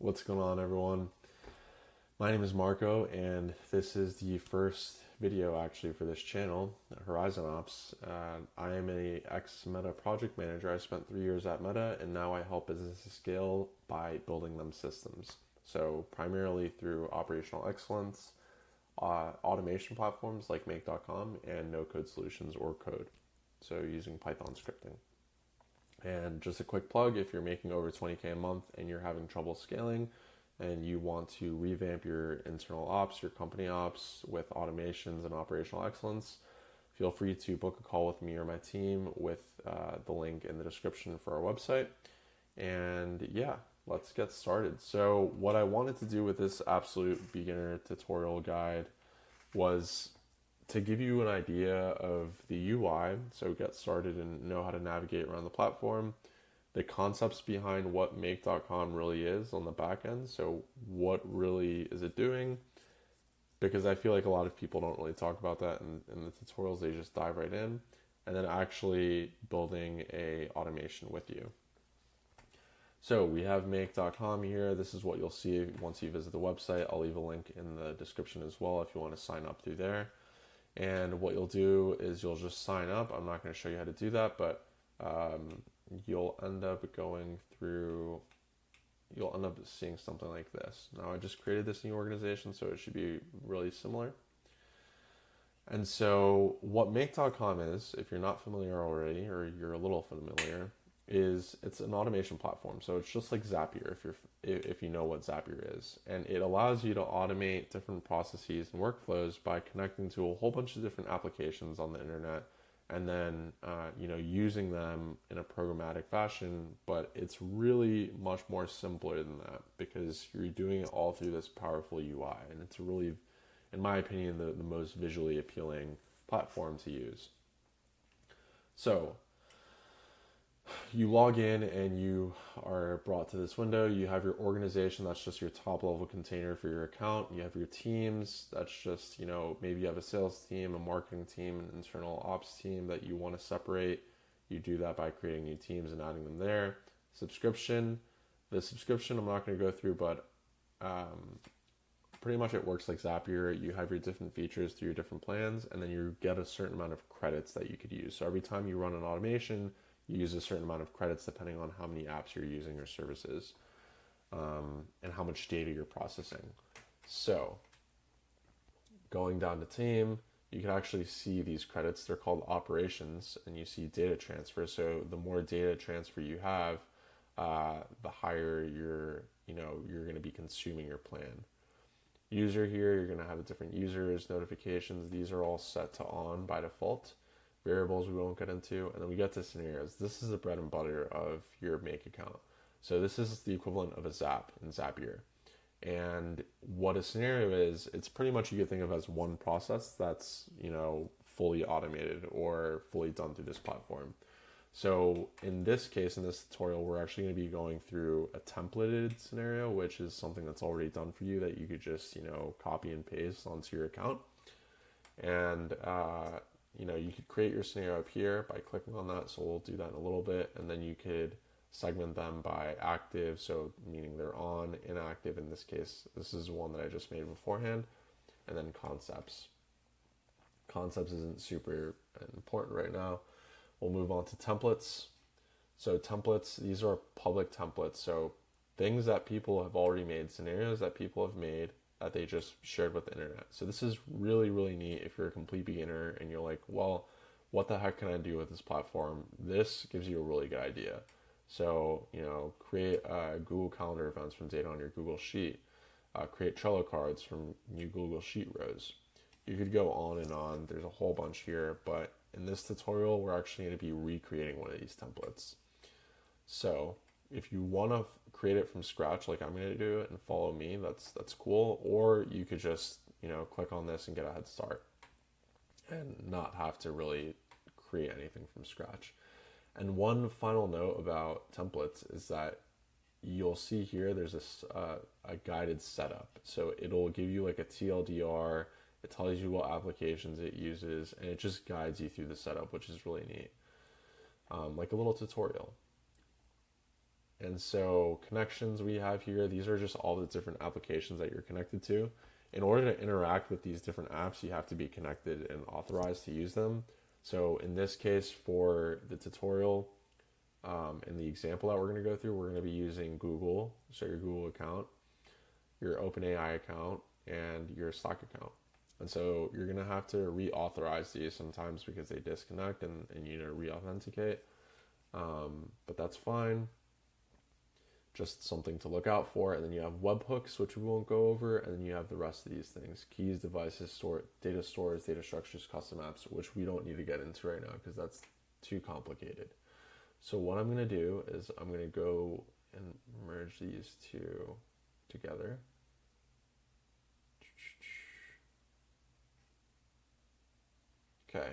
What's going on, everyone? My name is Marco, and this is the first video actually for this channel, Horizon Ops. I am a ex-Meta project manager. I spent 3 years at Meta, and now I help businesses scale by building them systems. So primarily through operational excellence, automation platforms like Make.com, and no-code solutions or code. So using Python scripting. And just a quick plug, if you're making over 20K a month and you're having trouble scaling and you want to revamp your internal ops, your company ops with automations and operational excellence, feel free to book a call with me or my team with the link in the description for our website. And yeah, let's get started. So what I wanted to do with this absolute beginner tutorial guide was to give you an idea of the UI, so get started and know how to navigate around the platform, the concepts behind what Make.com really is on the back end, so what really is it doing, because I feel like a lot of people don't really talk about that in the tutorials, they just dive right in, and then actually building a automation with you. So we have Make.com here. This is what you'll see once you visit the website. I'll leave a link in the description as well if you want to sign up through there. And what you'll do is you'll just sign up. I'm not going to show you how to do that, but you'll end up seeing something like this. Now I just created this new organization, so it should be really similar. And so what Make.com is, if you're not familiar already, or you're a little familiar, is it's an automation platform. So it's just like Zapier, if you know what Zapier is, and it allows you to automate different processes and workflows by connecting to a whole bunch of different applications on the internet, and then using them in a programmatic fashion. But it's really much more simpler than that because you're doing it all through this powerful UI, and it's really, in my opinion, the most visually appealing platform to use. So you log in and you are brought to this window. You have your organization, that's just your top level container for your account. You have your teams, that's just, maybe you have a sales team, a marketing team, an internal ops team that you want to separate. You do that by creating new teams and adding them there. The subscription I'm not going to go through, but pretty much it works like Zapier. You have your different features through your different plans, and then you get a certain amount of credits that you could use. So every time you run an automation, you use a certain amount of credits depending on how many apps you're using or services, and how much data you're processing. So going down to team, you can actually see these credits. They're called operations, and you see data transfer. So the more data transfer you have, the higher you're going to be consuming your plan. User here, you're going to have different users, notifications. These are all set to on by default. Variables we won't get into, and then we get to scenarios. This is the bread and butter of your Make account. So this is the equivalent of a Zap in Zapier. And what a scenario is, it's pretty much you could think of as one process that's fully automated or fully done through this platform. So in this case, in this tutorial, we're actually going to be going through a templated scenario, which is something that's already done for you that you could just copy and paste onto your account. And you could create your scenario up here by clicking on that. So we'll do that in a little bit. And then you could segment them by active. So meaning they're on, inactive. In this case, this is one that I just made beforehand. And then concepts. Concepts isn't super important right now. We'll move on to templates. So templates, these are public templates. So things that people have already made, scenarios that people have made, that they just shared with the internet. So this is really, really neat if you're a complete beginner and you're like, well, what the heck can I do with this platform? This gives you a really good idea. So, create Google Calendar events from data on your Google Sheet. Create Trello cards from new Google Sheet rows. You could go on and on. There's a whole bunch here, but in this tutorial, we're actually going to be recreating one of these templates. So if you want to create it from scratch, like I'm going to do it and follow me, that's cool. Or you could just, click on this and get a head start and not have to really create anything from scratch. And one final note about templates is that you'll see here, there's this a guided setup. So it'll give you like a TLDR. It tells you what applications it uses, and it just guides you through the setup, which is really neat. Like a little tutorial. And so connections we have here, these are just all the different applications that you're connected to. In order to interact with these different apps, you have to be connected and authorized to use them. So in this case, for the tutorial, in the example that we're going to go through, we're going to be using Google, so your Google account, your OpenAI account, and your Slack account. And so you're going to have to reauthorize these sometimes because they disconnect and you need to reauthenticate. But that's fine. Just something to look out for. And then you have webhooks, which we won't go over. And then you have the rest of these things: keys, devices, data stores, data structures, custom apps, which we don't need to get into right now because that's too complicated. So what I'm going to do is I'm going to go and merge these two together. Okay.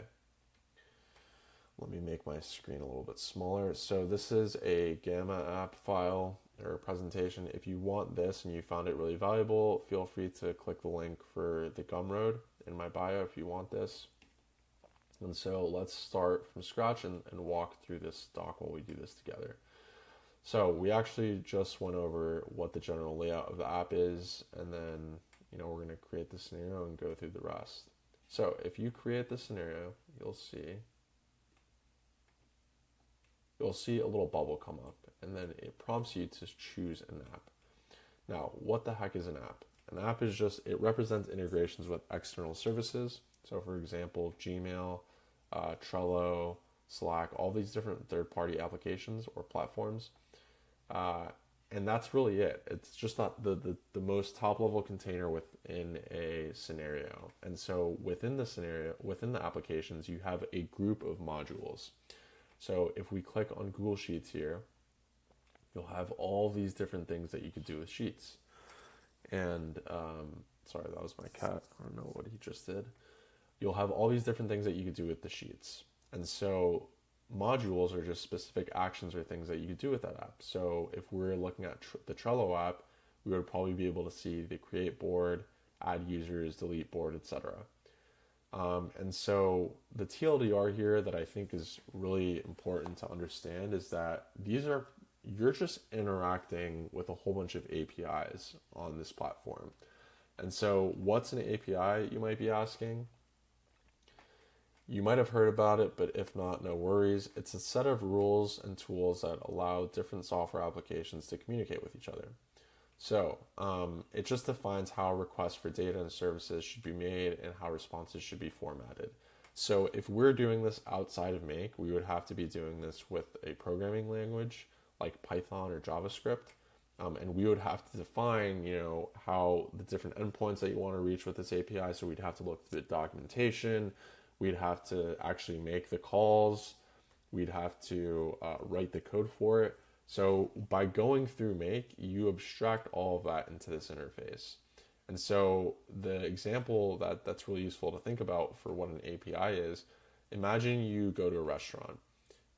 Let me make my screen a little bit smaller. So this is a Gamma app file or presentation. If you want this and you found it really valuable, feel free to click the link for the Gumroad in my bio if you want this. And so let's start from scratch and walk through this doc while we do this together. So we actually just went over what the general layout of the app is, and then we're going to create the scenario and go through the rest. So if you create the scenario, you'll see a little bubble come up, and then it prompts you to choose an app. Now, what the heck is an app? An app is it represents integrations with external services. So for example, Gmail, Trello, Slack, all these different third-party applications or platforms. And that's really it. It's just not the most top-level container within a scenario. And so within the applications, you have a group of modules. So if we click on Google Sheets here, you'll have all these different things that you could do with Sheets. And sorry, that was my cat. I don't know what he just did. You'll have all these different things that you could do with the Sheets. And so modules are just specific actions or things that you could do with that app. So if we're looking at the Trello app, we would probably be able to see the create board, add users, delete board, etc. And so the TLDR here that I think is really important to understand is that you're just interacting with a whole bunch of APIs on this platform. And so what's an API, you might be asking? You might have heard about it, but if not, no worries. It's a set of rules and tools that allow different software applications to communicate with each other. So it just defines how requests for data and services should be made and how responses should be formatted. So if we're doing this outside of Make, we would have to be doing this with a programming language like Python or JavaScript. And we would have to define, how the different endpoints that you want to reach with this API. So we'd have to look through the documentation. We'd have to actually make the calls. We'd have to write the code for it. So by going through Make, you abstract all of that into this interface. And so the example that's really useful to think about for what an API is, imagine you go to a restaurant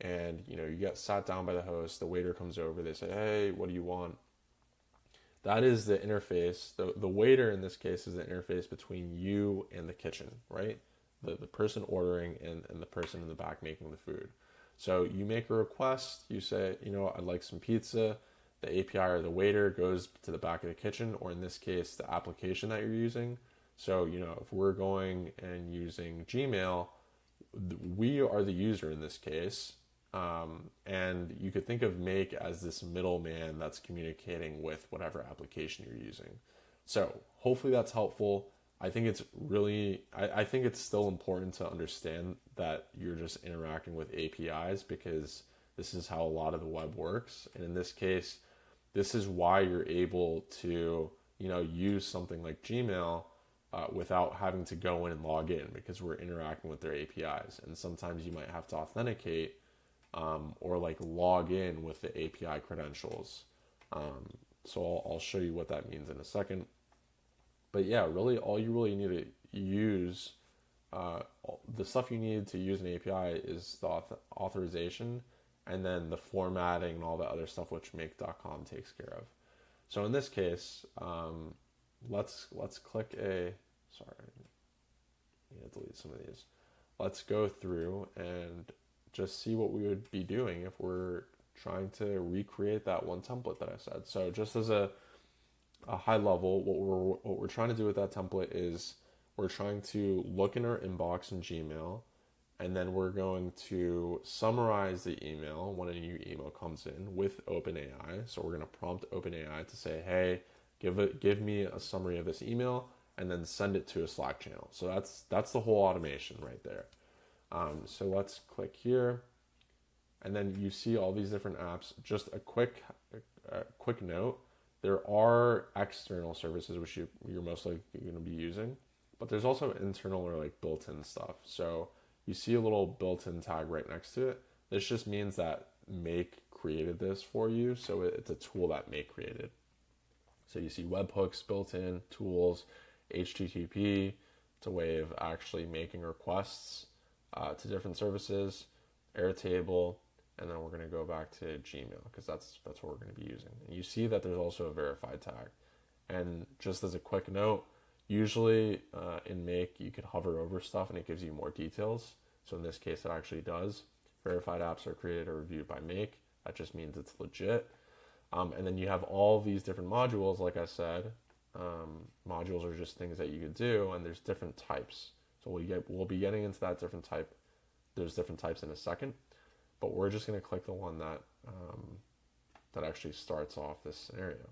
and you get sat down by the host, the waiter comes over, they say, "Hey, what do you want?" That is the interface. The waiter in this case is the interface between you and the kitchen, right? The person ordering and the person in the back making the food. So you make a request, you say, I'd like some pizza. The API or the waiter goes to the back of the kitchen, or in this case, the application that you're using. So, if we're going and using Gmail, we are the user in this case. And you could think of Make as this middleman that's communicating with whatever application you're using. So hopefully that's helpful. I think it's still important to understand that you're just interacting with APIs because this is how a lot of the web works. And in this case, this is why you're able to, use something like Gmail without having to go in and log in, because we're interacting with their APIs. And sometimes you might have to authenticate or log in with the API credentials. So I'll show you what that means in a second. But yeah, really all you really need to use, the stuff you need to use an API is the authorization and then the formatting and all that other stuff which make.com takes care of. So in this case, let's click sorry, I need to delete some of these. Let's go through and just see what we would be doing if we're trying to recreate that one template that I said. So just as a high level, what we're trying to do with that template is we're trying to look in our inbox in Gmail, and then we're going to summarize the email when a new email comes in with OpenAI. So we're going to prompt OpenAI to say, hey, give me a summary of this email, and then send it to a Slack channel. So that's the whole automation right there. So let's click here, and then you see all these different apps. Just a quick note: there are external services which you're most likely going to be using, but there's also internal or like built-in stuff. So you see a little built-in tag right next to it. This just means that Make created this for you. So it's a tool that Make created. So you see webhooks built in, tools, HTTP. It's a way of actually making requests to different services, Airtable, and then we're going to go back to Gmail because that's what we're going to be using. And you see that there's also a verified tag. And just as a quick note, usually in Make you could hover over stuff and it gives you more details. So in this case it actually does. Verified apps are created or reviewed by Make. That just means it's legit. And then you have all these different modules, like I said. Modules are just things that you could do, and there's different types. So we'll be getting into that different type. There's different types in a second, but we're just going to click the one that actually starts off this scenario.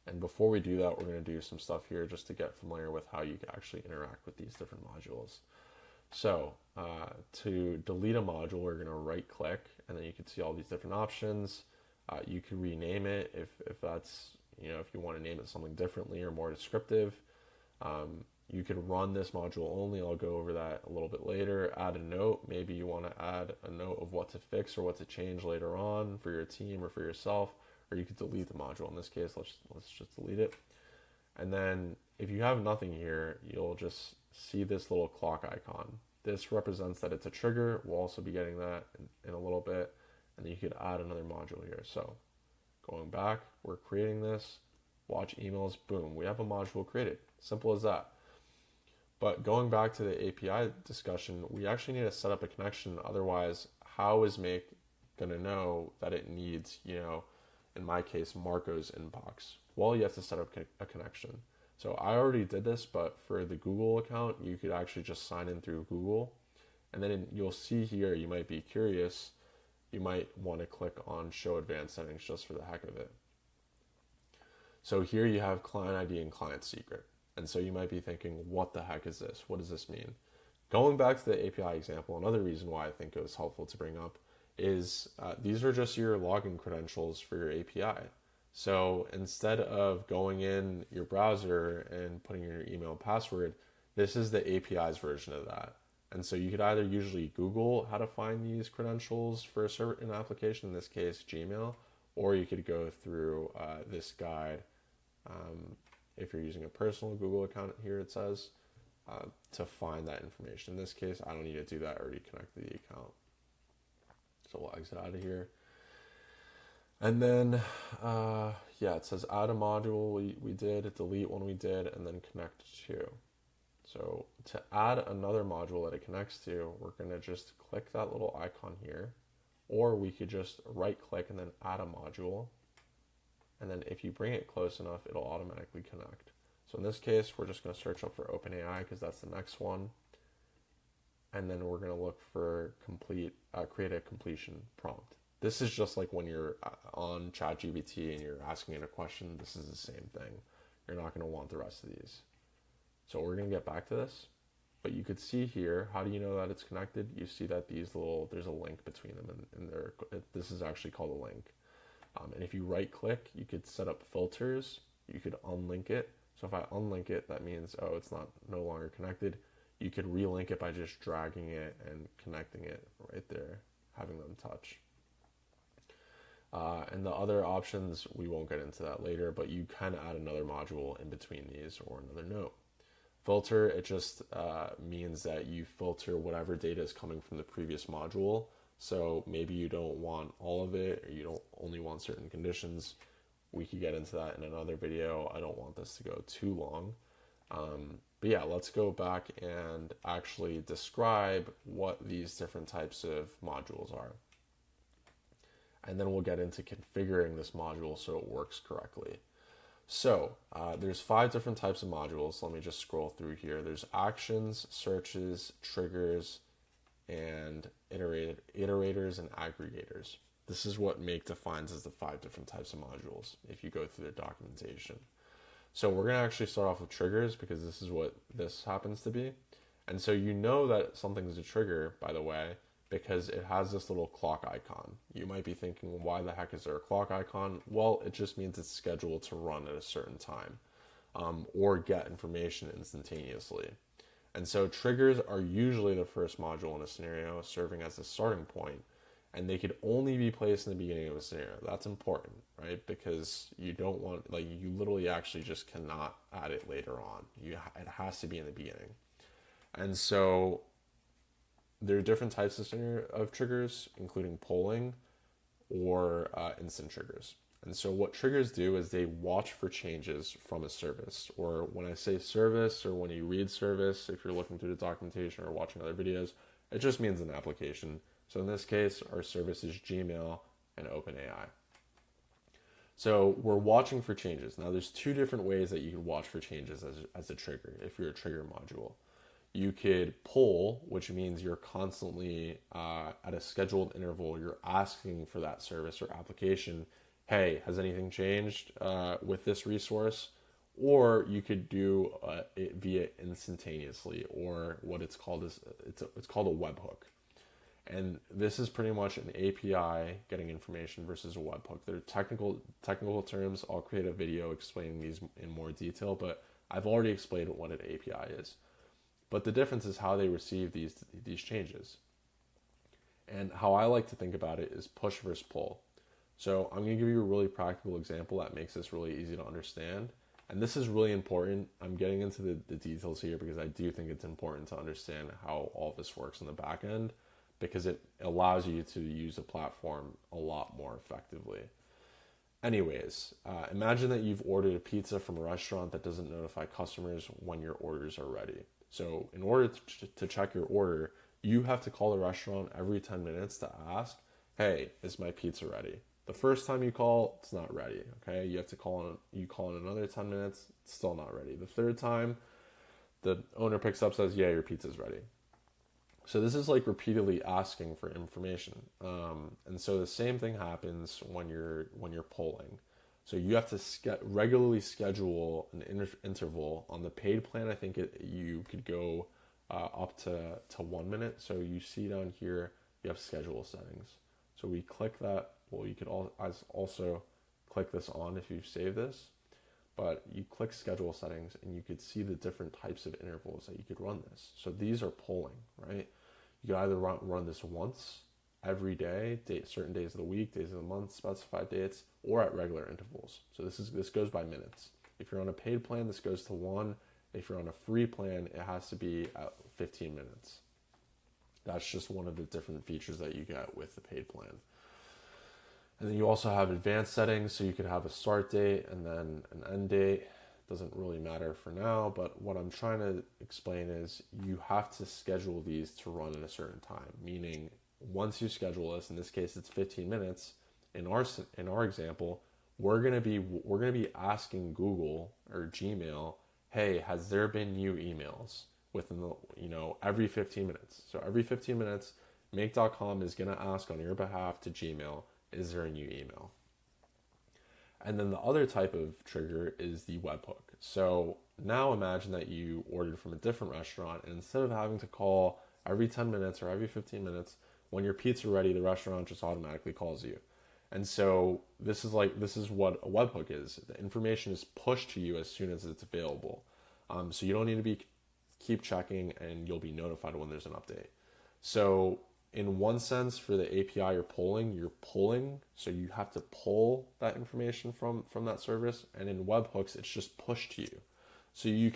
And before we do that, we're going to do some stuff here just to get familiar with how you can actually interact with these different modules. So to delete a module, we're going to right click, and then you can see all these different options. You can rename it if that's, if you want to name it something differently or more descriptive. You could run this module only. I'll go over that a little bit later. Add a note. Maybe you want to add a note of what to fix or what to change later on for your team or for yourself, or you could delete the module. In this case, let's just delete it. And then if you have nothing here, you'll just see this little clock icon. This represents that it's a trigger. We'll also be getting that in a little bit. And then you could add another module here. So going back, we're creating this, watch emails, boom, we have a module created. Simple as that. But going back to the API discussion, we actually need to set up a connection. Otherwise, how is Make going to know that it needs, in my case, Marco's inbox? Well, you have to set up a connection. So I already did this, but for the Google account, you could actually just sign in through Google. And then you'll see here, you might be curious, you might want to click on Show Advanced Settings just for the heck of it. So here you have client ID and client secret. And so you might be thinking, what the heck is this? What does this mean? Going back to the API example, another reason why I think it was helpful to bring up is these are just your login credentials for your API. So instead of going in your browser and putting in your email and password, this is the API's version of that. And so you could either usually Google how to find these credentials for a certain application, in this case Gmail, or you could go through this guide. If you're using a personal Google account, here it says, to find that information. In this case, I don't need to do that. I already connected the account. So we'll exit out of here. And then, it says add a module we did, delete one we did, and then connect to. So to add another module that it connects to, we're going to just click that little icon here, or we could just right click and then add a module. And then if you bring it close enough, it'll automatically connect. So in this case, we're just going to search up for OpenAI because that's the next one. And then we're going to look for create a completion prompt. This is just like when you're on ChatGPT and you're asking it a question. This is the same thing. You're not going to want the rest of these. So we're going to get back to this. But you could see here, how do you know that it's connected? You see that there's a link between them, and this is actually called a link. And if you right click, you could set up filters. You could unlink it. So if I unlink it, that means, it's no longer connected. You could relink it by just dragging it and connecting it right there, having them touch. And the other options, we won't get into that later, but you can add another module in between these or another note. Filter, it just means that you filter whatever data is coming from the previous module. So maybe you don't want all of it, or you don't only want certain conditions. We could get into that in another video. I don't want this to go too long. But yeah, let's go back and actually describe what these different types of modules are. and then we'll get into configuring this module so it works correctly. So there's 5 different types of modules. Let me just scroll through here. There's actions, searches, triggers, and iterators and aggregators. This is what Make defines as the 5 different types of modules if you go through the documentation. So we're going to actually start off with triggers because this is what this happens to be. And so you know that something's a trigger, by the way, because it has this little clock icon. You might be thinking, why the heck is there a clock icon? Well, it just means it's scheduled to run at a certain time or get information instantaneously. And so triggers are usually the first module in a scenario, serving as a starting point, and they could only be placed in the beginning of a scenario. That's important, right? Because you don't want, you literally actually just cannot add it later on. It has to be in the beginning. And so there are different types of triggers, including polling or instant triggers. And so what triggers do is they watch for changes from a service. Or when I say service, or when you read service, if you're looking through the documentation or watching other videos, it just means an application. So in this case, our service is Gmail and OpenAI. So we're watching for changes. Now there's 2 different ways that you can watch for changes as a trigger, if you're a trigger module. You could poll, which means you're constantly at a scheduled interval, you're asking for that service or application, hey, has anything changed with this resource? Or you could do it via instantaneously, or what it's called is it's called a webhook. And this is pretty much an API getting information versus a webhook. They're technical terms. I'll create a video explaining these in more detail, but I've already explained what an API is. But the difference is how they receive these changes. And how I like to think about it is push versus pull. So I'm going to give you a really practical example that makes this really easy to understand. And this is really important. I'm getting into the details here because I do think it's important to understand how all this works in the back end, because it allows you to use the platform a lot more effectively. Anyways, imagine that you've ordered a pizza from a restaurant that doesn't notify customers when your orders are ready. So in order to check your order, you have to call the restaurant every 10 minutes to ask, hey, is my pizza ready? The first time you call, it's not ready, okay? You have to call in another 10 minutes, it's still not ready. The third time, the owner picks up, says, yeah, your pizza's ready. So this is like repeatedly asking for information. And so the same thing happens when you're polling. So you have to regularly schedule an interval. On the paid plan, I think you could go up to 1 minute. So you see down here, you have schedule settings. So we click that. Well, you could also click this on if you save this. But you click schedule settings and you could see the different types of intervals that you could run this. So these are polling, right? You could either run this once every day, certain days of the week, days of the month, specified dates, or at regular intervals. So this goes by minutes. If you're on a paid plan, this goes to 1. If you're on a free plan, it has to be at 15 minutes. That's just one of the different features that you get with the paid plan. And then you also have advanced settings, so you could have a start date and then an end date. Doesn't really matter for now, but what I'm trying to explain is you have to schedule these to run at a certain time, meaning once you schedule this, in this case it's 15 minutes, in our example, we're going to be asking Google or Gmail, hey, has there been new emails within every 15 minutes. So every 15 minutes, make.com is going to ask on your behalf to Gmail, is there a new email? And then the other type of trigger is the webhook. So now imagine that you ordered from a different restaurant, and instead of having to call every 10 minutes or every 15 minutes, when your pizza ready, the restaurant just automatically calls you. And so this is what a webhook is. The information is pushed to you as soon as it's available. So you don't need to keep checking, and you'll be notified when there's an update. So in one sense, for the API you're pulling, so you have to pull that information from that service, and in webhooks, it's just pushed to you. So you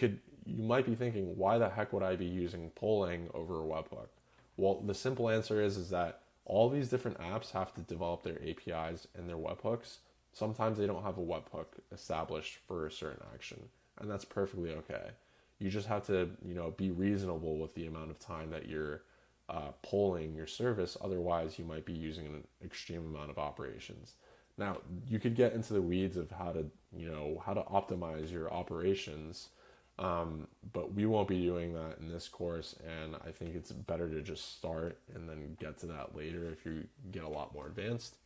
might be thinking, why the heck would I be using polling over a webhook? Well, the simple answer is that all these different apps have to develop their APIs and their webhooks. Sometimes they don't have a webhook established for a certain action, and that's perfectly okay. You just have to, be reasonable with the amount of time that you're polling your service. Otherwise, you might be using an extreme amount of operations. Now, you could get into the weeds of how to, how to optimize your operations, but we won't be doing that in this course. And I think it's better to just start and then get to that later if you get a lot more advanced.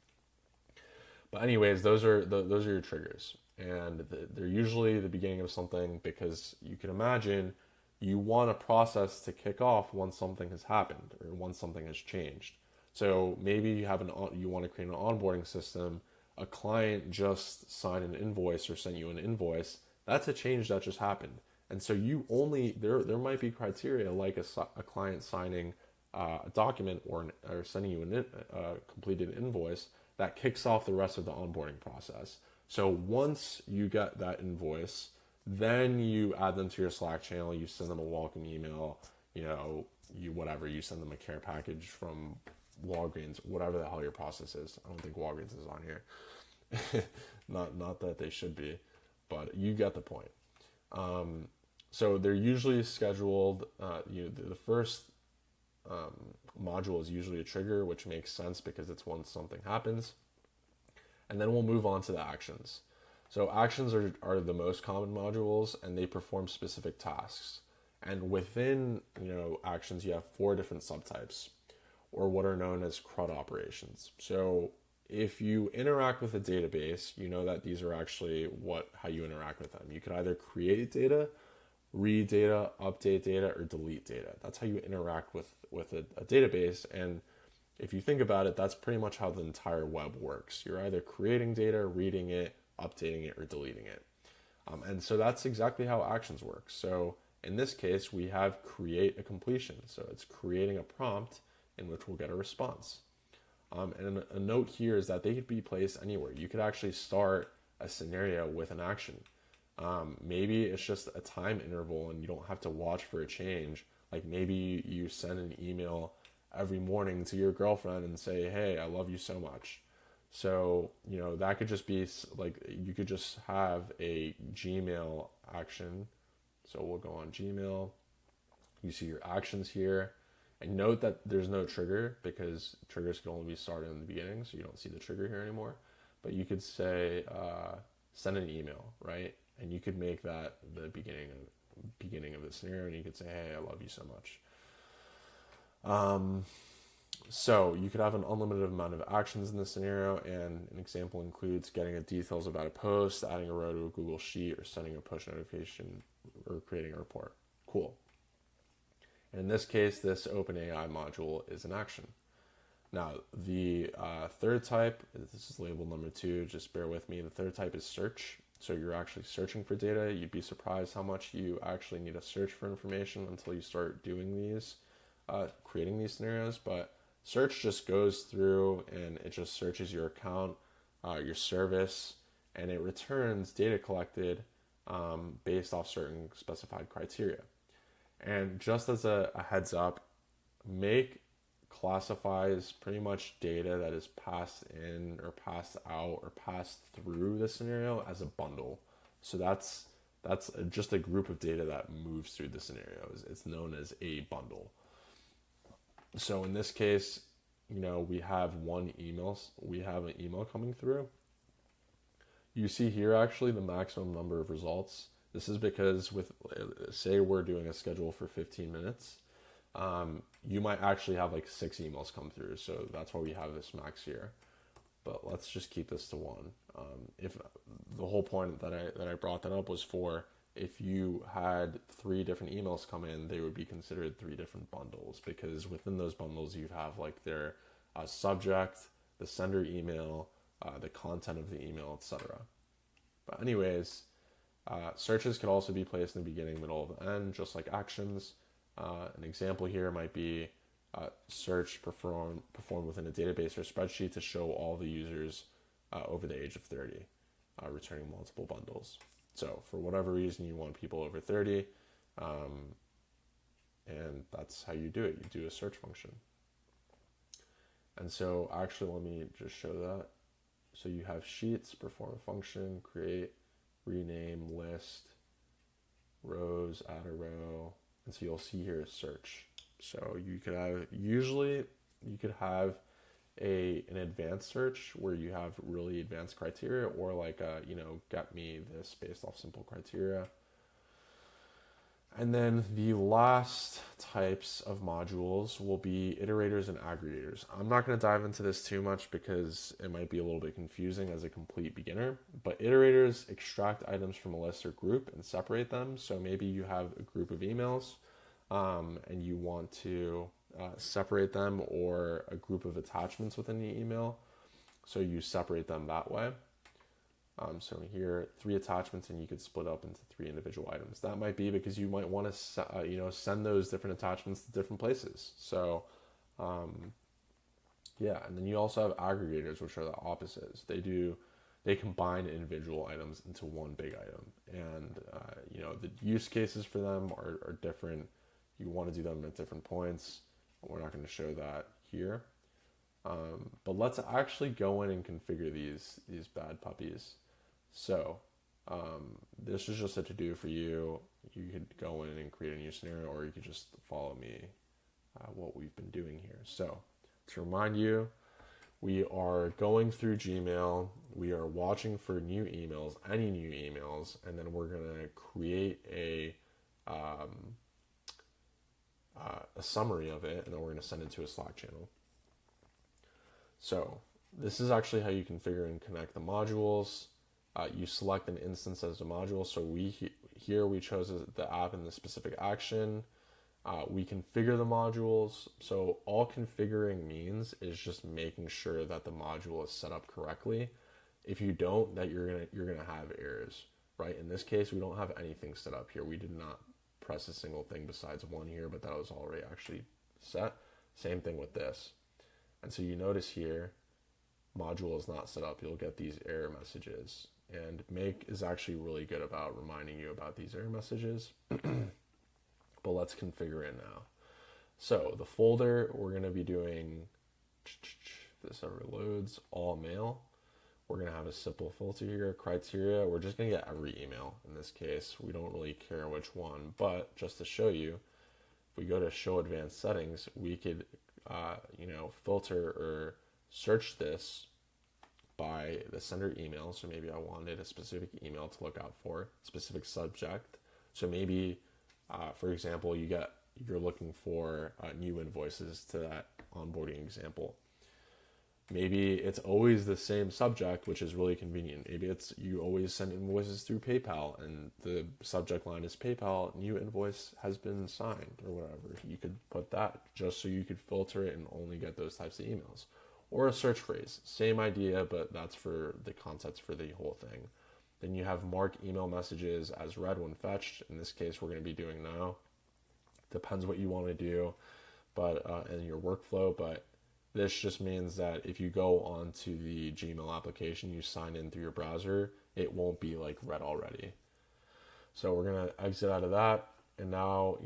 But anyways, those are your triggers, and they're usually the beginning of something, because you can imagine you want a process to kick off once something has happened or once something has changed. So maybe you want to create an onboarding system. A client just signed an invoice or sent you an invoice. That's a change that just happened, and so there might be criteria like a client signing a document or sending you a completed invoice that kicks off the rest of the onboarding process. So once you get that invoice, then you add them to your Slack channel, you send them a welcome email, you send them a care package from Walgreens, whatever the hell your process is. I don't think Walgreens is on here. not that they should be, but you get the point. So they're usually scheduled, the first module is usually a trigger, which makes sense because it's once something happens. And then we'll move on to the actions. So actions are the most common modules, and they perform specific tasks. And within actions, you have 4 different subtypes, or what are known as CRUD operations. So if you interact with a database, you know that these are actually how you interact with them. You could either create data, read data, update data, or delete data. That's how you interact with a database. And if you think about it, that's pretty much how the entire web works. You're either creating data, reading it, updating it, or deleting it. And so that's exactly how actions work. So in this case, we have create a completion. So it's creating a prompt in which we'll get a response. And a note here is that they could be placed anywhere. You could actually start a scenario with an action. Maybe it's just a time interval and you don't have to watch for a change. Like maybe you send an email every morning to your girlfriend and say, hey, I love you so much. So, that could just be like, you could just have a Gmail action. So we'll go on Gmail. You see your actions here. And note that there's no trigger because triggers can only be started in the beginning. So you don't see the trigger here anymore. But you could say, send an email, right? And you could make that the beginning of the scenario, and you could say, hey, I love you so much. So you could have an unlimited amount of actions in this scenario, and an example includes getting a details about a post, adding a row to a Google Sheet, or sending a push notification, or creating a report. Cool. And in this case, this OpenAI module is an action. Now, the third type, this is label number 2, just bear with me. The third type is search. So you're actually searching for data. You'd be surprised how much you actually need to search for information until you start doing these, creating these scenarios. But search just goes through and it just searches your account, your service, and it returns data collected based off certain specified criteria. And just as a heads up, Make classifies pretty much data that is passed in or passed out or passed through the scenario as a bundle. So that's just a group of data that moves through the scenarios. It's known as a bundle. So in this case, we have an email coming through. You see here actually the maximum number of results. This is because say we're doing a schedule for 15 minutes, you might actually have like 6 emails come through. So that's why we have this max here. But let's just keep this to 1. If the whole point that I brought that up was for if you had 3 different emails come in, they would be considered 3 different bundles, because within those bundles you have like their subject, the sender email, the content of the email, etc. But anyways, searches could also be placed in the beginning, middle, of the end, just like actions. An example here might be search performed within a database or spreadsheet to show all the users over the age of 30, returning multiple bundles. So for whatever reason you want people over 30, and that's how you do it. You do a search function. And so actually let me just show that. So you have sheets, perform a function, create, rename, list, rows, add a row. And so you'll see here search. So you could have, usually you could have an advanced search where you have really advanced criteria, or like get me this based off simple criteria. And then the last types of modules will be iterators and aggregators. I'm not going to dive into this too much because it might be a little bit confusing as a complete beginner, but iterators extract items from a list or group and separate them. So maybe you have a group of emails and you want to separate them, or a group of attachments within the email. So you separate them that way. So here, 3 attachments, and you could split up into 3 individual items. That might be because you might want to, send those different attachments to different places. So, yeah, and then you also have aggregators, which are the opposites. They combine individual items into one big item, and the use cases for them are different. You want to do them at different points. We're not going to show that here, but let's actually go in and configure these bad puppies. So this is just a to-do for you. You could go in and create a new scenario, or you could just follow me what we've been doing here. So to remind you, we are going through Gmail. We are watching for new emails, any new emails, and then we're going to create a summary of it, and then we're going to send it to a Slack channel. So this is actually how you configure and connect the modules. You select an instance as a module. So here we chose the app and the specific action. We configure the modules. So all configuring means is just making sure that the module is set up correctly. If you don't, that you're gonna have errors, right? In this case, we don't have anything set up here. We did not press a single thing besides one here, but that was already actually set. Same thing with this. And so you notice here, module is not set up. You'll get these error messages. And Make is actually really good about reminding you about these error messages. But let's configure it now. So the folder, we're going to be doing, if this ever loads, all mail. We're going to have a simple filter here, criteria. We're just going to get every email in this case. We don't really care which one, but just to show you, if we go to show advanced settings, we could, filter or search this by the sender email. So maybe I wanted a specific email to look out for, specific subject. So maybe, for example, you're looking for new invoices to that onboarding example. Maybe it's always the same subject, which is really convenient. Maybe it's you always send invoices through PayPal and the subject line is PayPal, new invoice has been signed, or whatever. You could put that just so you could filter it and only get those types of emails. Or a search phrase, same idea, but that's for the context for the whole thing. Then you have mark email messages as read when fetched. In this case, we're going to be doing now. Depends what you want to do, but in your workflow. But this just means that if you go onto the Gmail application, you sign in through your browser, it won't be like read already. So we're going to exit out of that. And now,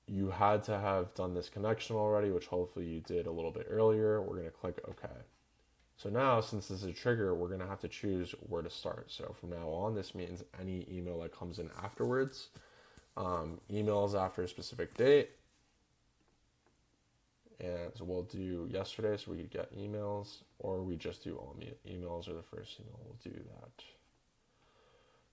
you had to have done this connection already, which hopefully you did a little bit earlier. We're going to click OK. So now, since this is a trigger, we're going to have to choose where to start. So from now on, this means any email that comes in afterwards, emails after a specific date. And so we'll do yesterday, so we could get emails, or we just do all emails, or the first email. We'll do that.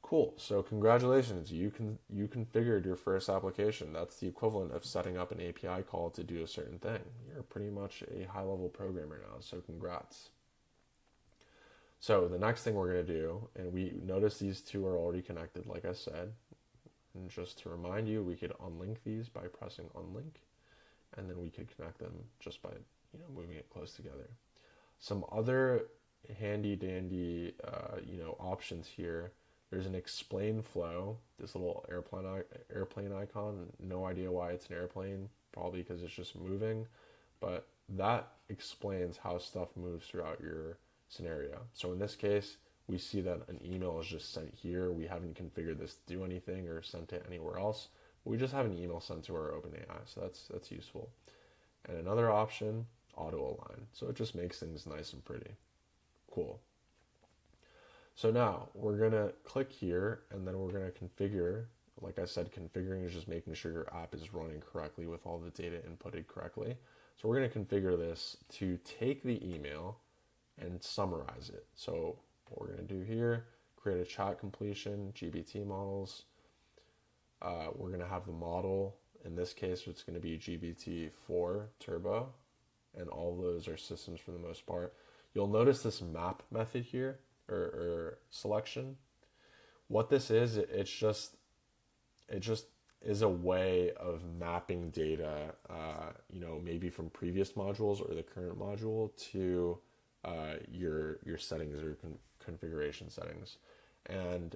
Cool. So congratulations, you configured your first application. That's the equivalent of setting up an API call to do a certain thing. You're pretty much a high-level programmer now, so congrats. So the next thing we're going to do, and we notice these two are already connected, like I said. And just to remind you, we could unlink these by pressing unlink, and then we could connect them just by moving it close together. Some other handy-dandy options here. There's an explain flow, this little airplane icon. No idea why it's an airplane, probably because it's just moving, but that explains how stuff moves throughout your scenario. So in this case, we see that an email is just sent here. We haven't configured this to do anything or sent it anywhere else. We just have an email sent to our OpenAI, so that's useful. And another option, auto align. So it just makes things nice and pretty. Cool. So now we're going to click here, and then we're going to configure Like I said, configuring is just making sure your app is running correctly with all the data inputted correctly. So we're going to configure this to take the email and summarize it. So what we're going to do here, create a chat completion, GBT models. We're going to have the model. In this case, it's going to be GBT4 Turbo, and all of those are systems for the most part. You'll notice this map method here, or selection. What this is, it just is a way of mapping data, maybe from previous modules or the current module to your settings or configuration settings. And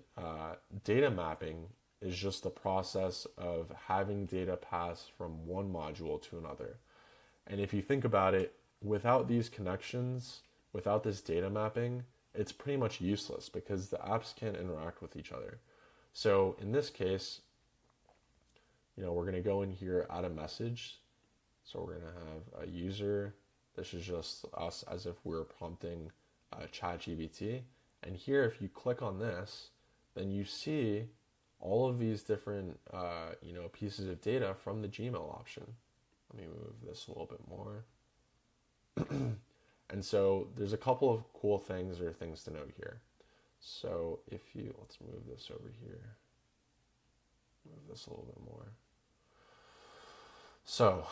data mapping is just the process of having data pass from one module to another. And if you think about it, without these connections, without this data mapping, it's pretty much useless because the apps can't interact with each other. So in this case, we're going to go in here, add a message. So we're going to have a user. This is just us as if we're prompting ChatGPT. And here, if you click on this, then you see all of these different, pieces of data from the Gmail option. Let me move this a little bit more. And so there's a couple of cool things or things to note here. So let's move this over here. Move this a little bit more. So,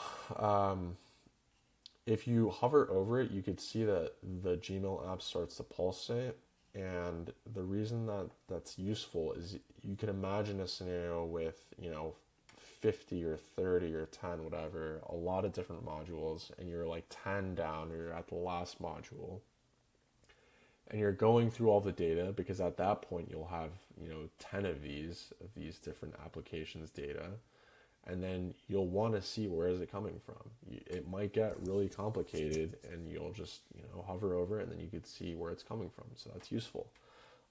if you hover over it, you could see that the Gmail app starts to pulsate. And the reason that that's useful is you can imagine a scenario with, 50 or 30 or 10, whatever, a lot of different modules, and you're like 10 down, or you're at the last module. And you're going through all the data because at that point you'll have, 10 of these different applications data. And then you'll want to see where is it coming from. It might get really complicated and you'll just, hover over it and then you could see where it's coming from. So that's useful.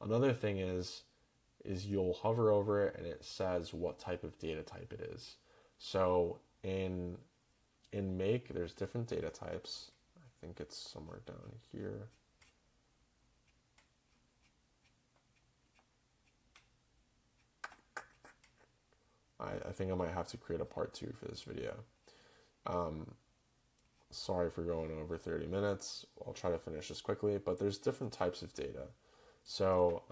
Another thing is you'll hover over it and it says what type of data type it is. So in Make, there's different data types. I think it's somewhere down here. I think I might have to create a part 2 for this video. Sorry for going over 30 minutes. I'll try to finish this quickly, but there's different types of data. So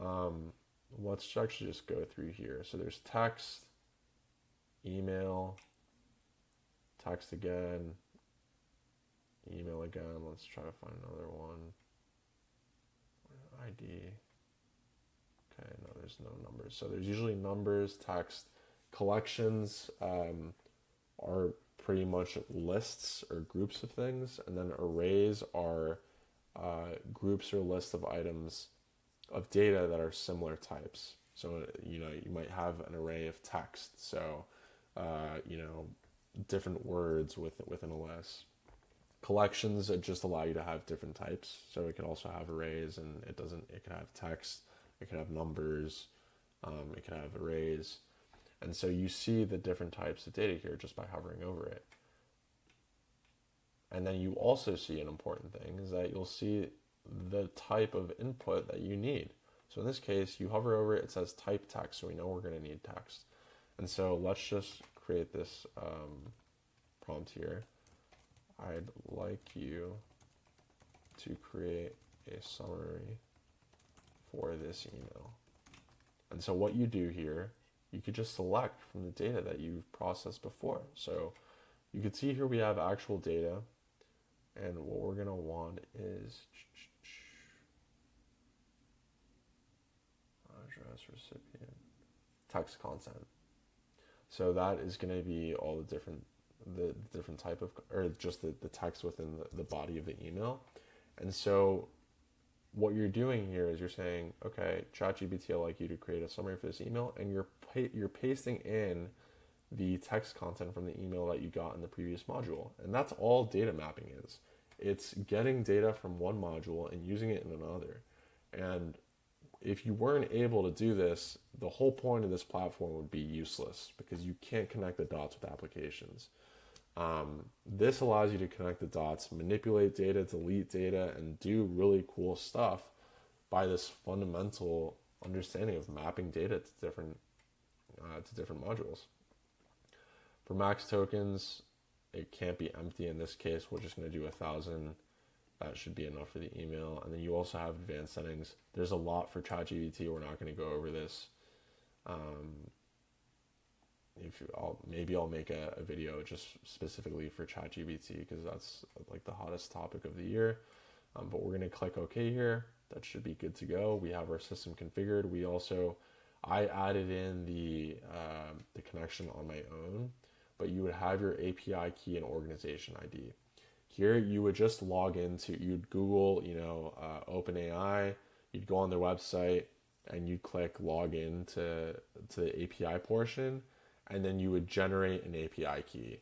let's actually just go through here. So there's text, email, text again, email again. Let's try to find another one. ID. Okay, no, there's no numbers. So there's usually numbers, text. Collections are pretty much lists or groups of things, and then arrays are groups or lists of items of data that are similar types. So, you might have an array of text, so, different words within a list. Collections just allow you to have different types, so it can also have arrays, and it can have text, it can have numbers, it can have arrays. And so you see the different types of data here just by hovering over it. And then you also see an important thing is that you'll see the type of input that you need. So in this case, you hover over it, it says type text, so we know we're going to need text. And so let's just create this prompt here. I'd like you to create a summary for this email. And so what you do here, you could just select from the data that you've processed before. So you can see here we have actual data, and what we're going to want is address, recipient, text content. So that is going to be all the different type of, or just the text within the body of the email. And so what you're doing here is you're saying, okay, ChatGPT, I'd like you to create a summary for this email, and you're pasting in the text content from the email that you got in the previous module. And that's all data mapping is. It's getting data from one module and using it in another. And if you weren't able to do this, the whole point of this platform would be useless because you can't connect the dots with applications. This allows you to connect the dots, manipulate data, delete data, and do really cool stuff by this fundamental understanding of mapping data to different to different modules. For max tokens, it can't be empty in this case. We're just going to do 1,000. That should be enough for the email. And then you also have advanced settings. There's a lot for ChatGPT. We're not going to go over this. Maybe I'll make a video just specifically for ChatGPT because that's like the hottest topic of the year. But we're going to click OK here. That should be good to go. We have our system configured. I added in the connection on my own, but you would have your API key and organization ID. Here you would just log into, you'd Google, OpenAI, you'd go on their website and you'd click log in to the API portion, and then you would generate an API key.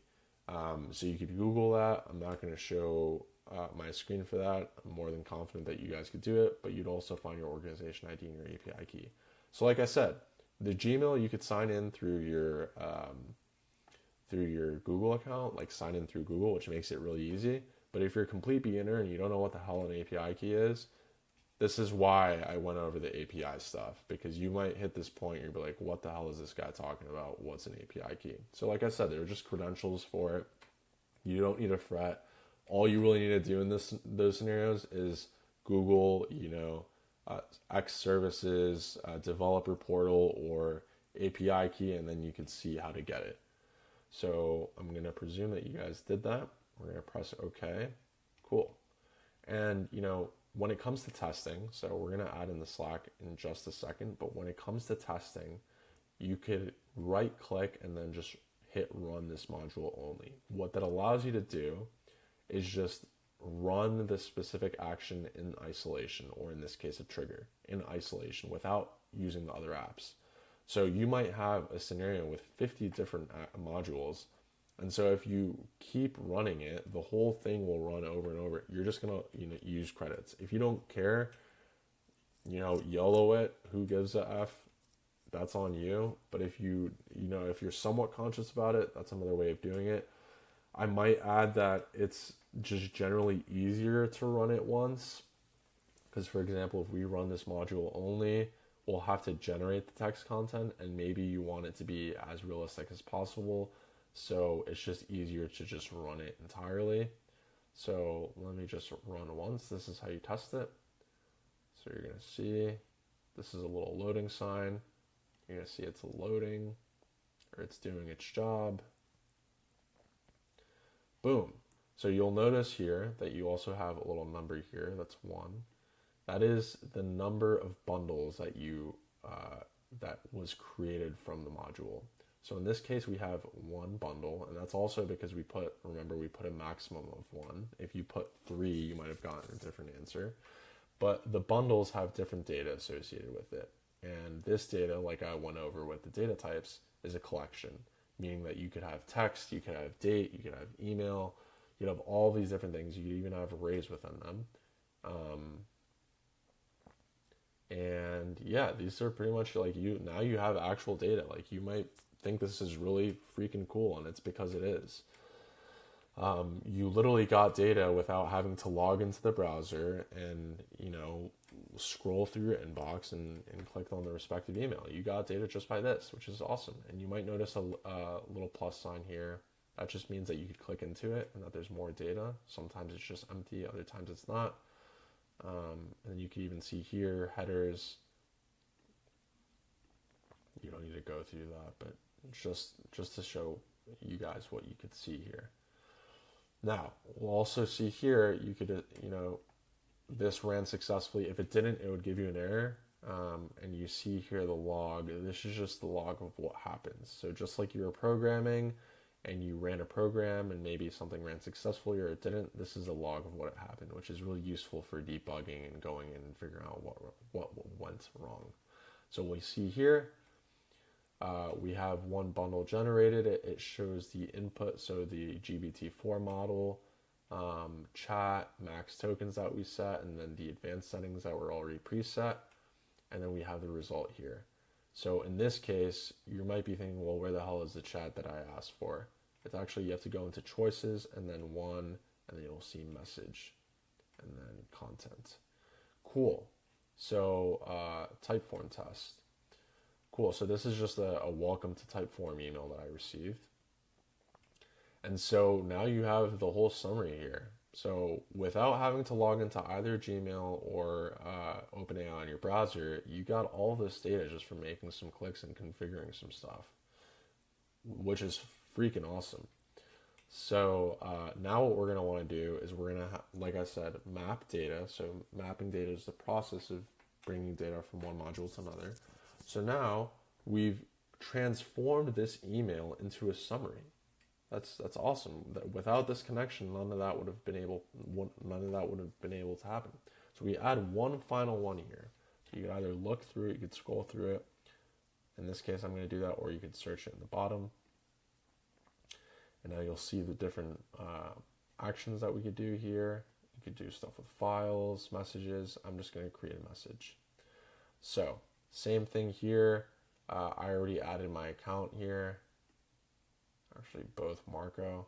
So you could Google that. I'm not going to show my screen for that. I'm more than confident that you guys could do it, but you'd also find your organization ID and your API key. So like I said, the Gmail, you could sign in through your Google account, like sign in through Google, which makes it really easy. But if you're a complete beginner and you don't know what the hell an API key is, this is why I went over the API stuff, because you might hit this point and you'll be like, what the hell is this guy talking about? What's an API key? So like I said, there are just credentials for it. You don't need to fret. All you really need to do in those scenarios is Google, X services, developer portal, or API key, and then you can see how to get it. So I'm going to presume that you guys did that. We're going to press OK. Cool. And, when it comes to testing, so we're going to add in the Slack in just a second, but when it comes to testing, you could right click and then just hit run this module only. What that allows you to do is just run the specific action in isolation, or in this case, a trigger in isolation without using the other apps. So you might have a scenario with 50 different modules. And so if you keep running it, the whole thing will run over and over. You're just going to use credits. If you don't care, YOLO it, who gives a F, that's on you. But if if you're somewhat conscious about it, that's another way of doing it. I might add that it's just generally easier to run it once. Because for example, if we run this module only, we'll have to generate the text content, and maybe you want it to be as realistic as possible. So it's just easier to just run it entirely. So let me just run once. This is how you test it. So you're going to see, this is a little loading sign. You're going to see it's loading, or it's doing its job. Boom. So you'll notice here that you also have a little number here. That's 1. That is the number of bundles that that was created from the module. So in this case, we have 1 bundle, and that's also because we put a maximum of 1. If you put 3, you might have gotten a different answer. But the bundles have different data associated with it. And this data, like I went over with the data types, is a collection, meaning that you could have text, you could have date, you could have email, you could have all these different things. You could even have arrays within them. And yeah, these are pretty much like now you have actual data. Like you might think this is really freaking cool, and it's because it is. You literally got data without having to log into the browser and scroll through your inbox and click on the respective email. You got data just by this, which is awesome. And you might notice a little plus sign here. That just means that you could click into it and that there's more data. Sometimes it's just empty, other times it's not. And you can even see here headers. You don't need to go through that, but just to show you guys what you could see here. Now, we'll also see here, you could, this ran successfully. If it didn't, it would give you an error. And you see here the log. This is just the log of what happens. So just like you were programming and you ran a program and maybe something ran successfully or it didn't, this is a log of what happened, which is really useful for debugging and going in and figuring out what went wrong. So we see here, we have 1 bundle generated. It shows the input, so the GPT-4 model, chat, max tokens that we set, and then the advanced settings that were already preset. And then we have the result here. So in this case, you might be thinking, well, where the hell is the chat that I asked for? It's actually, you have to go into choices and then 1, and then you'll see message and then content. Cool. So type form test. Cool. So this is just a welcome to Typeform email that I received. And so now you have the whole summary here. So without having to log into either Gmail or OpenAI on your browser, you got all this data just from making some clicks and configuring some stuff, which is freaking awesome. So now what we're going to want to do is we're going to, like I said, map data. So mapping data is the process of bringing data from one module to another. So now we've transformed this email into a summary. That's awesome. Without this connection, none of that would have been able to happen. So we add one final one here. So you could either look through it, you could scroll through it. In this case, I'm going to do that, or you could search it in the bottom. And now you'll see the different actions that we could do here. You could do stuff with files, messages. I'm just going to create a message. So same thing here. I already added my account here. Actually both Marco,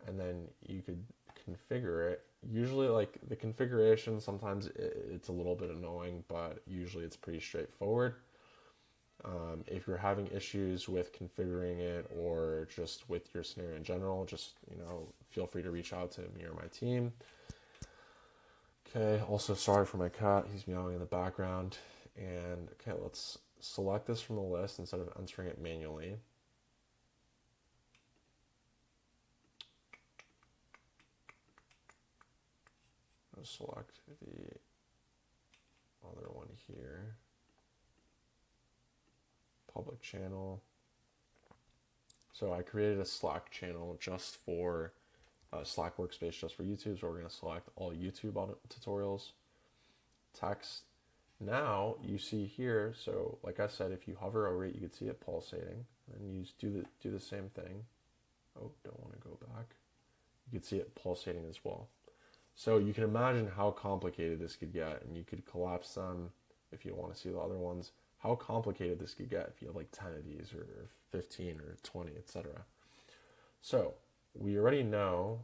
and then you could configure it. Usually, like the configuration, sometimes it's a little bit annoying, but usually it's pretty straightforward. If you're having issues with configuring it or just with your scenario in general, just feel free to reach out to me or my team. Okay, also sorry for my cat, he's meowing in the background. And okay, let's select this from the list instead of entering it manually. Select the other one here, public channel. So I created a Slack channel just for Slack workspace just for YouTube. So we're going to select all YouTube tutorials, text. Now you see here, so like I said, if you hover over it, you can see it pulsating, and you do the same thing. Oh, don't want to go back. You can see it pulsating as well. So you can imagine how complicated this could get, and you could collapse them if you want to see the other ones. How complicated this could get if you have like 10 of these or 15 or 20, etc. So we already know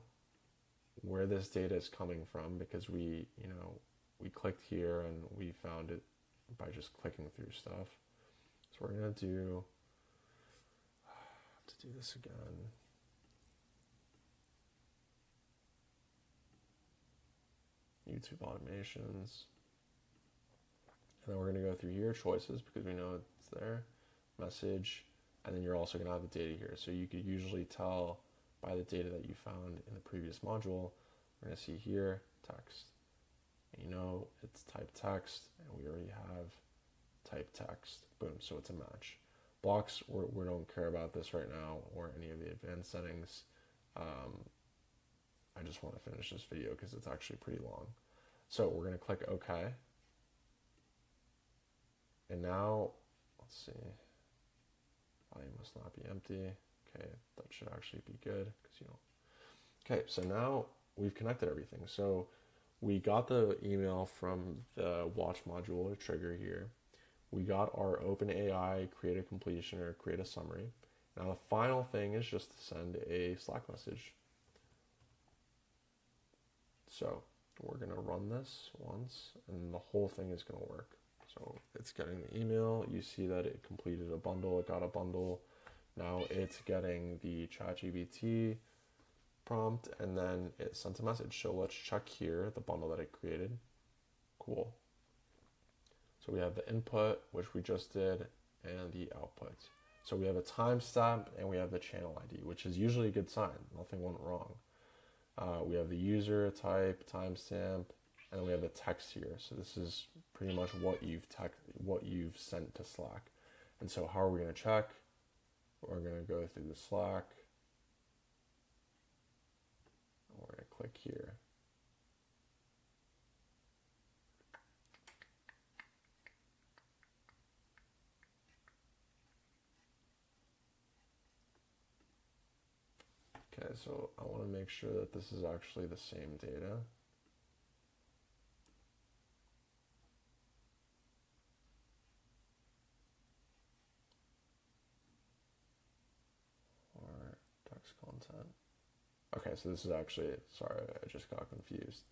where this data is coming from because we clicked here and we found it by just clicking through stuff. So we're going to do, I have to do this again. YouTube automations. And then we're going to go through here, choices, because we know it's there, message, and then you're also going to have the data here. So you could usually tell by the data that you found in the previous module. We're going to see here, text. And it's type text, and we already have type text. Boom, so it's a match. Blocks, we don't care about this right now, or any of the advanced settings. I just want to finish this video because it's actually pretty long. So we're going to click OK. And now, let's see. Volume must not be empty. Okay, that should actually be good because Okay, so now we've connected everything. So we got the email from the watch module or trigger here. We got our OpenAI create a completion or create a summary. Now the final thing is just to send a Slack message. So we're going to run this once, and the whole thing is going to work. So it's getting the email. You see that it completed a bundle. It got a bundle. Now it's getting the ChatGPT prompt, and then it sent a message. So let's check here the bundle that it created. Cool. So we have the input, which we just did, and the output. So we have a timestamp, and we have the channel ID, which is usually a good sign. Nothing went wrong. We have the user type, timestamp, and then we have the text here. So this is pretty much what you've sent to Slack. And so how are we going to check? We're going to go through the Slack. And we're going to click here. Okay, so I want to make sure that this is actually the same data. Or text content. Okay, so this is actually, sorry, I just got confused.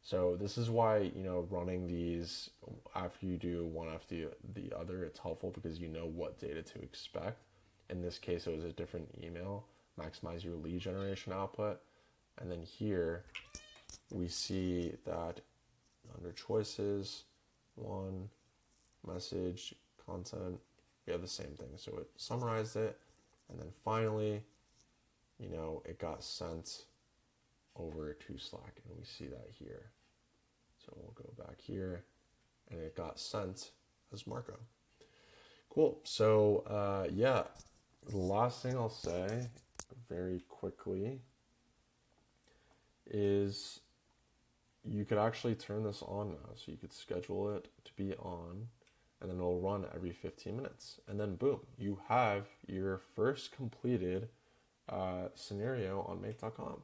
So this is why, running these after you do one after the other, it's helpful because you know what data to expect. In this case, it was a different email. Maximize your lead generation output. And then here we see that under choices, one, message, content, we have the same thing. So it summarized it. And then finally, it got sent over to Slack, and we see that here. So we'll go back here, and it got sent as Marco. Cool. So yeah, the last thing I'll say very quickly is you could actually turn this on now. So you could schedule it to be on, and then it'll run every 15 minutes. And then boom, you have your first completed scenario on make.com.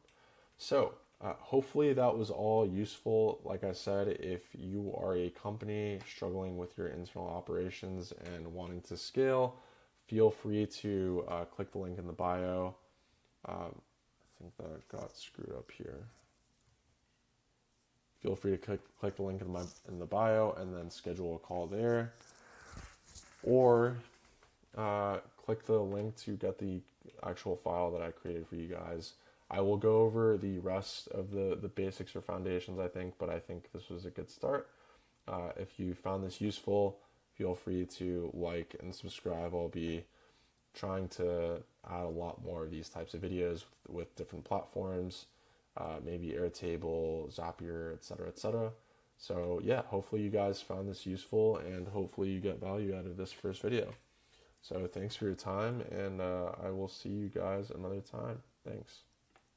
So hopefully that was all useful. Like I said, if you are a company struggling with your internal operations and wanting to scale, feel free to click the link in the bio. I think that got screwed up here. Feel free to click the link in the bio and then schedule a call there. Or click the link to get the actual file that I created for you guys. I will go over the rest of the basics or foundations, I think, but I think this was a good start. If you found this useful, feel free to like and subscribe. I'll be trying to add a lot more of these types of videos with different platforms, maybe Airtable, Zapier, etc., etc. So yeah, hopefully you guys found this useful, and hopefully you get value out of this first video. So thanks for your time, and I will see you guys another time. Thanks.